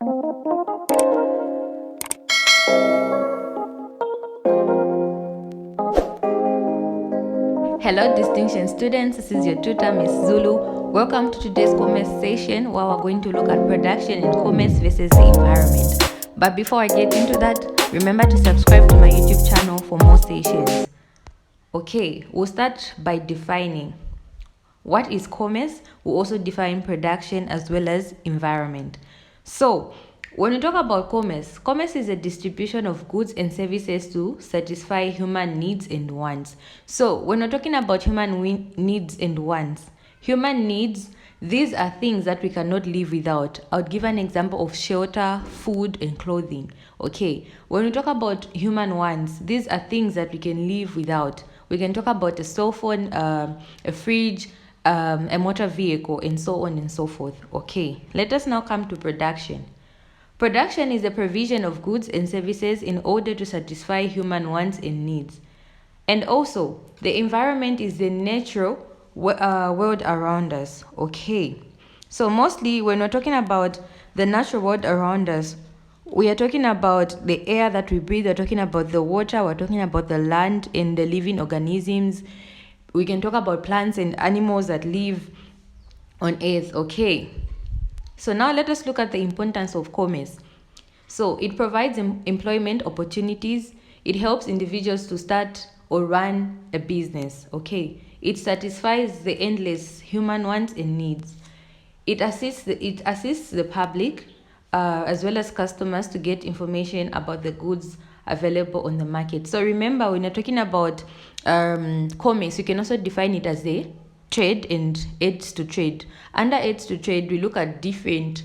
Hello, distinction students. This is your tutor, Miss Zulu. Welcome to today's commerce session where we're going to look at production in commerce versus the environment. But before I get into that, remember to subscribe to my YouTube channel for more sessions. Okay, we'll start by defining what is commerce. We'll also define production as well as environment. So, when we talk about commerce is a distribution of goods and services to satisfy human needs and wants. So, when we're talking about human needs and wants, human needs, these are things that we cannot live without. I would give an example of shelter, food, and clothing. Okay, when we talk about human wants, these are things that we can live without. We can talk about a cell phone, a fridge, a motor vehicle, and so on and so forth. Okay, let us now come to production. Production is the provision of goods and services in order to satisfy human wants and needs. And also, the environment is the natural world around us. Okay, so mostly when we're talking about the natural world around us, we are talking about the air that we breathe, we're talking about the water, we're talking about the land and the living organisms. We can talk about plants and animals that live on earth. Okay, so now let us look at the importance of commerce. So it provides employment opportunities. It helps individuals to start or run a business. Okay, it satisfies the endless human wants and needs. It assists the public as well as customers to get information about the goods available on the market. So remember, when you're talking about commerce, you can also define it as a trade and aids to trade. Under aids to trade, we look at different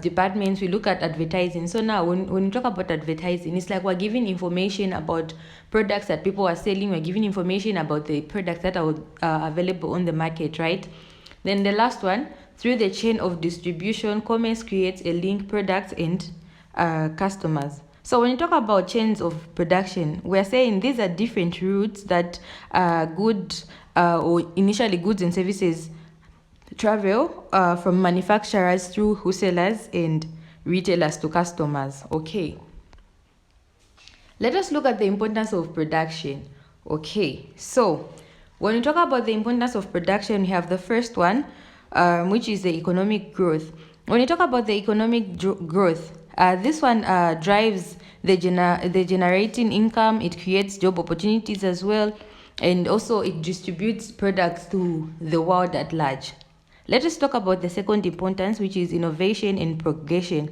departments. We look at advertising. So now when we talk about advertising, it's like we're giving information about products that people are selling. We're giving information about the products that are available on the market, right? Then the last one, through the chain of distribution, commerce creates a link products and customers. So when you talk about chains of production, we're saying these are different routes that or initially goods and services travel from manufacturers through wholesalers and retailers to customers. Okay, let us look at the importance of production. Okay, so when we talk about the importance of production, we have the first one, which is the economic growth. When you talk about the economic growth, this one drives the generating income. It creates job opportunities as well, and also it distributes products to the world at large. Let us talk about the second importance, which is innovation and progression.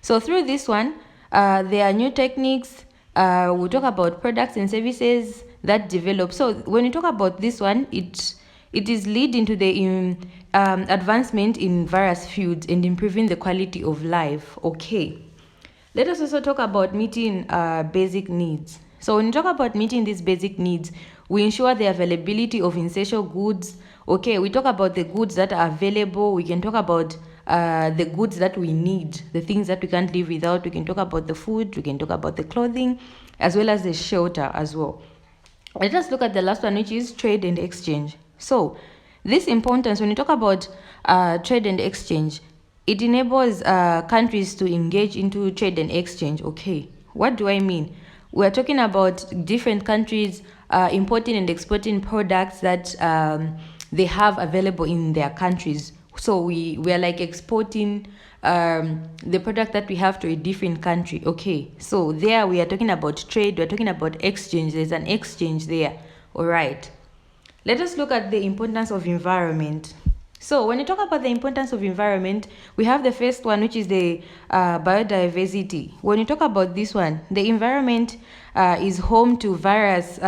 So through this one, there are new techniques. We'll talk about products and services that develop. So when you talk about this one, it is leading to the advancement in various fields and improving the quality of life. Okay, let us also talk about meeting basic needs. So when you talk about meeting these basic needs, we ensure the availability of essential goods. Okay, we talk about the goods that are available. We can talk about the goods that we need, the things that we can't live without. We can talk about the food. We can talk about the clothing, as well as the shelter as well. Let us look at the last one, which is trade and exchange. So this importance, when you talk about trade and exchange, it enables countries to engage into trade and exchange. Okay, what do I mean? We're talking about different countries importing and exporting products that they have available in their countries. So we are like exporting the product that we have to a different country. Okay, so there we are talking about trade, we're talking about exchange. There's an exchange there. All right, let us look at the importance of environment. So when you talk about the importance of environment, we have the first one, which is the biodiversity. When you talk about this one, the environment is home to various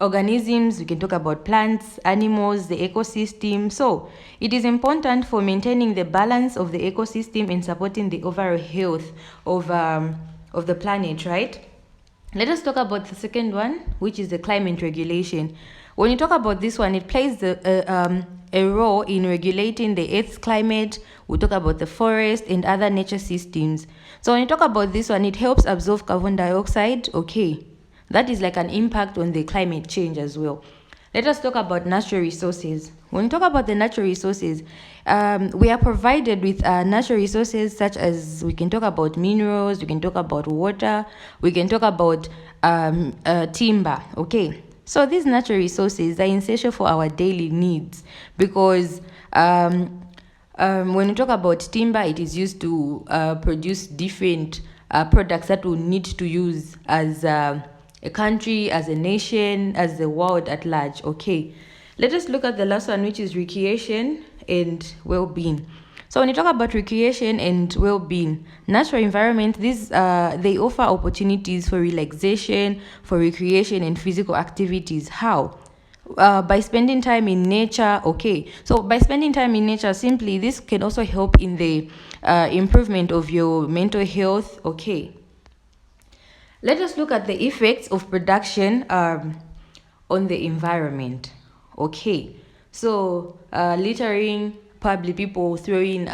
organisms. We can talk about plants, animals, the ecosystem. So it is important for maintaining the balance of the ecosystem and supporting the overall health of the planet, right? Let us talk about the second one, which is the climate regulation. When you talk about this one, it plays a role in regulating the Earth's climate. We talk about the forest and other nature systems. So when you talk about this one, it helps absorb carbon dioxide. Okay, that is like an impact on the climate change as well. Let us talk about natural resources. When we talk about the natural resources, we are provided with natural resources such as we can talk about minerals, we can talk about water, we can talk about timber. Okay, so these natural resources are essential for our daily needs because when we talk about timber, it is used to produce different products that we need to use as a country, as a nation, as the world at large. Okay, let us look at the last one, which is recreation and well-being. So when you talk about recreation and well-being, natural environment, these they offer opportunities for relaxation, for recreation and physical activities. How? By spending time in nature. Okay, so by spending time in nature, simply this can also help in the improvement of your mental health. Okay, let us look at the effects of production on the environment. Okay, so littering, probably people throwing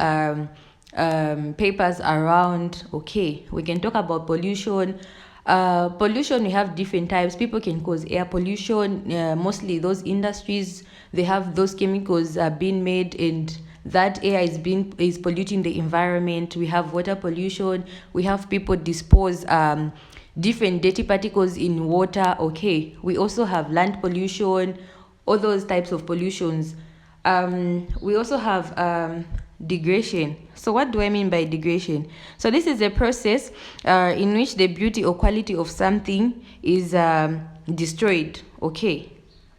papers around. Okay, we can talk about pollution. Pollution, we have different types. People can cause air pollution. Mostly those industries, they have those chemicals being made, and that air is polluting the environment. We have water pollution. We have people dispose different dirty particles in water. Okay, we also have land pollution, all those types of pollutions. We also have degradation. So what do I mean by degradation? So this is a process in which the beauty or quality of something is destroyed. Okay,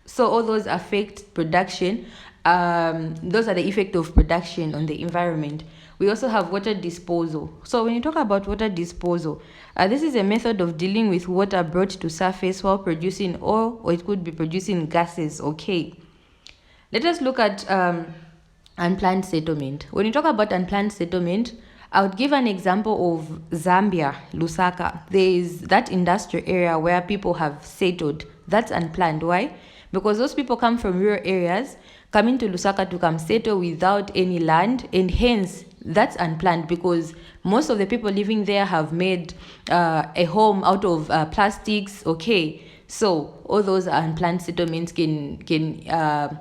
so all those affect production. Those are the effect of production on the environment. We also have water disposal. So when you talk about water disposal, this is a method of dealing with water brought to surface while producing oil, or it could be producing gases. Okay, let us look at unplanned settlement. When you talk about unplanned settlement, I would give an example of Zambia, Lusaka. There is that industrial area where people have settled. That's unplanned. Why? Because those people come from rural areas, coming to Lusaka to come settle without any land, and hence that's unplanned because most of the people living there have made a home out of plastics. Okay, so all those unplanned settlements can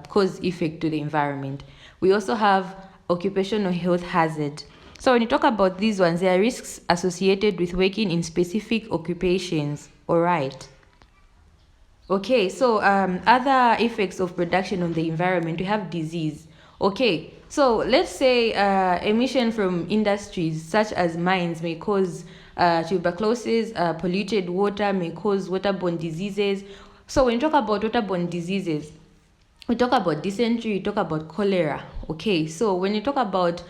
cause effect to the environment. We also have occupational health hazard. So when you talk about these ones, there are risks associated with working in specific occupations. All right. Okay, so other effects of production on the environment, we have disease. Okay, so let's say emission from industries such as mines may cause tuberculosis, polluted water may cause waterborne diseases. So when you talk about waterborne diseases, we talk about dysentery, we talk about cholera. Okay, so when you talk about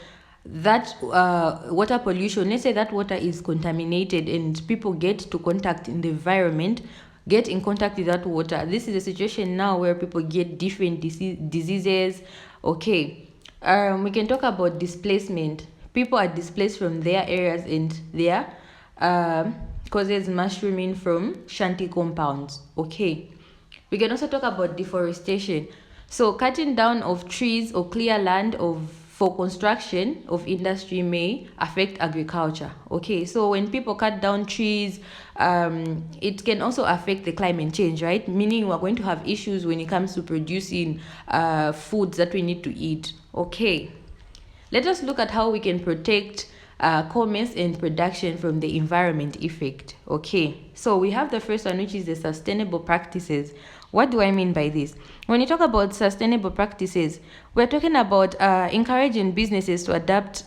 that water pollution, let's say that water is contaminated and people get to contact in the environment, get in contact with that water. This is a situation now where people get different diseases. Okay, we can talk about displacement. People are displaced from their areas and their causes mushrooming from shanty compounds. Okay, we can also talk about deforestation. So cutting down of trees or clear land for construction of industry may affect agriculture. Okay, so when people cut down trees, it can also affect the climate change, right? Meaning we're going to have issues when it comes to producing foods that we need to eat. Okay, let us look at how we can protect commerce and production from the environment effect. Okay, so we have the first one, which is the sustainable practices. What do I mean by this? When you talk about sustainable practices, we're talking about encouraging businesses to adapt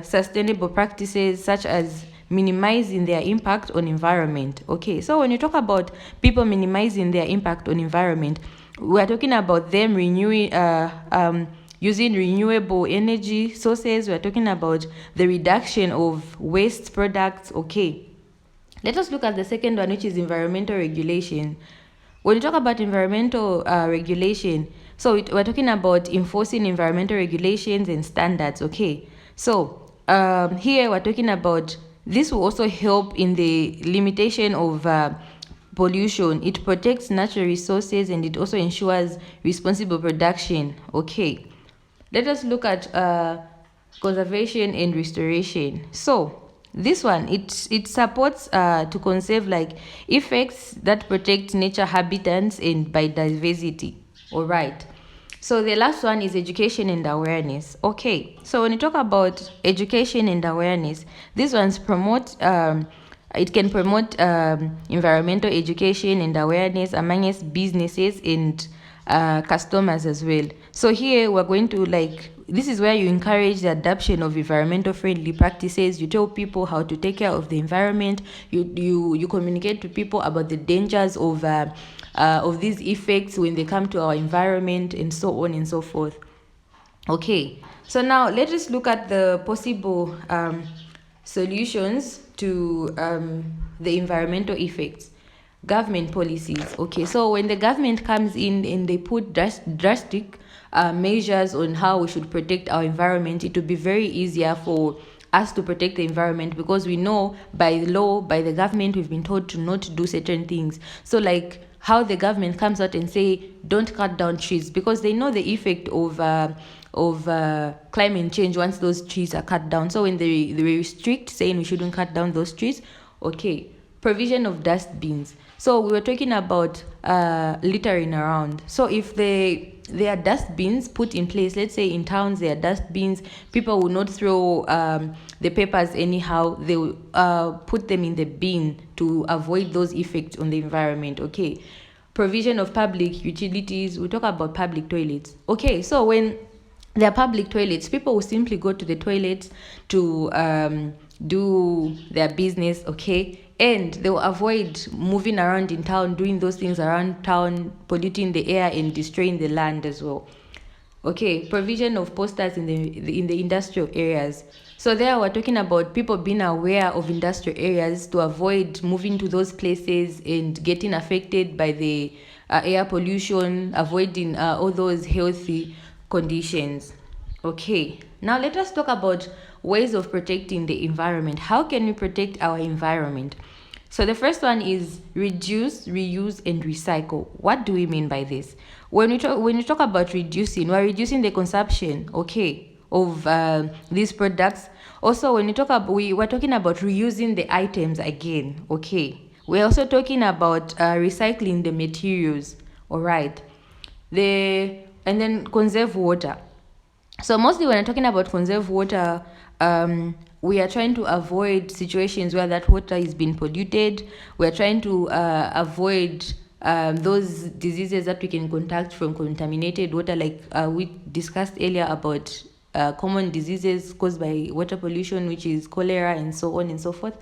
sustainable practices such as minimizing their impact on environment. Okay, so when you talk about people minimizing their impact on environment, we're talking about them renewing using renewable energy sources. We're talking about the reduction of waste products. Okay, let us look at the second one, which is environmental regulation. When you talk about environmental regulation, so we're talking about enforcing environmental regulations and standards. Okay, so here we're talking about this will also help in the limitation of pollution. It protects natural resources and it also ensures responsible production. Okay, let us look at conservation and restoration. So This one, it supports to conserve like effects that protect nature habitats and biodiversity. All right. So the last one is education and awareness. Okay. So when you talk about education and awareness, these ones promote it can promote environmental education and awareness amongst businesses and customers as well. So here we're going to like, this is where you encourage the adoption of environmental friendly practices. You tell people how to take care of the environment. You communicate to people about the dangers of these effects when they come to our environment, and so on and so forth. Okay, so now let us look at the possible solutions to the environmental effects. Government policies. Okay, so when the government comes in and they put drastic measures on how we should protect our environment, it will be very easier for us to protect the environment, because we know by law, by the government, we've been told to not do certain things. So like how the government comes out and say don't cut down trees, because they know the effect of climate change once those trees are cut down. So when they restrict saying we shouldn't cut down those trees. Okay, provision of dustbins. So we were talking about littering around. So if there are dustbins put in place, let's say in towns there are dustbins, people will not throw the papers anyhow. They will put them in the bin to avoid those effects on the environment. Okay, provision of public utilities. We talk about public toilets. Okay, so when there are public toilets, people will simply go to the toilets to do their business. Okay, and they will avoid moving around in town, doing those things around town, polluting the air and destroying the land as well. Okay, provision of posters in the industrial areas. So there we're talking about people being aware of industrial areas to avoid moving to those places and getting affected by the air pollution, avoiding all those healthy conditions. Okay, now let us talk about ways of protecting the environment. How can we protect our environment? So the first one is reduce, reuse, and recycle. What do we mean by this? When you talk about reducing, we're reducing the consumption, okay, of these products. Also, when you talk about, we're talking about reusing the items again, okay. We're also talking about recycling the materials, all right. And then conserve water. So mostly when I'm talking about conserve water, we are trying to avoid situations where that water is being polluted. We are trying to avoid those diseases that we can contact from contaminated water, like we discussed earlier about common diseases caused by water pollution, which is cholera and so on and so forth.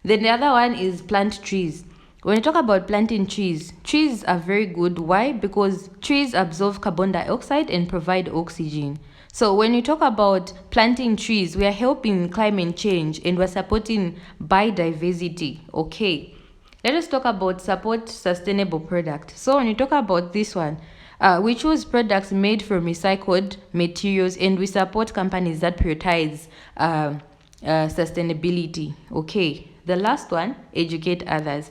Then the other one is plant trees. When you talk about planting trees, trees are very good. Why? Because trees absorb carbon dioxide and provide oxygen. So when you talk about planting trees, we are helping climate change and we're supporting biodiversity. Okay. Let us talk about support sustainable products. So when you talk about this one, we choose products made from recycled materials and we support companies that prioritize sustainability. Okay. The last one, educate others.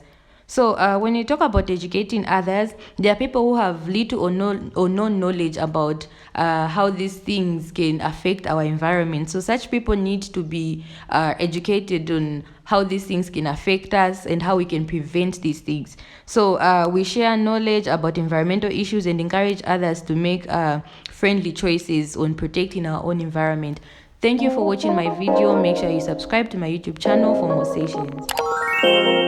So when you talk about educating others, there are people who have little or no knowledge about how these things can affect our environment. So such people need to be educated on how these things can affect us and how we can prevent these things. So we share knowledge about environmental issues and encourage others to make friendly choices on protecting our own environment. Thank you for watching my video. Make sure you subscribe to my YouTube channel for more sessions.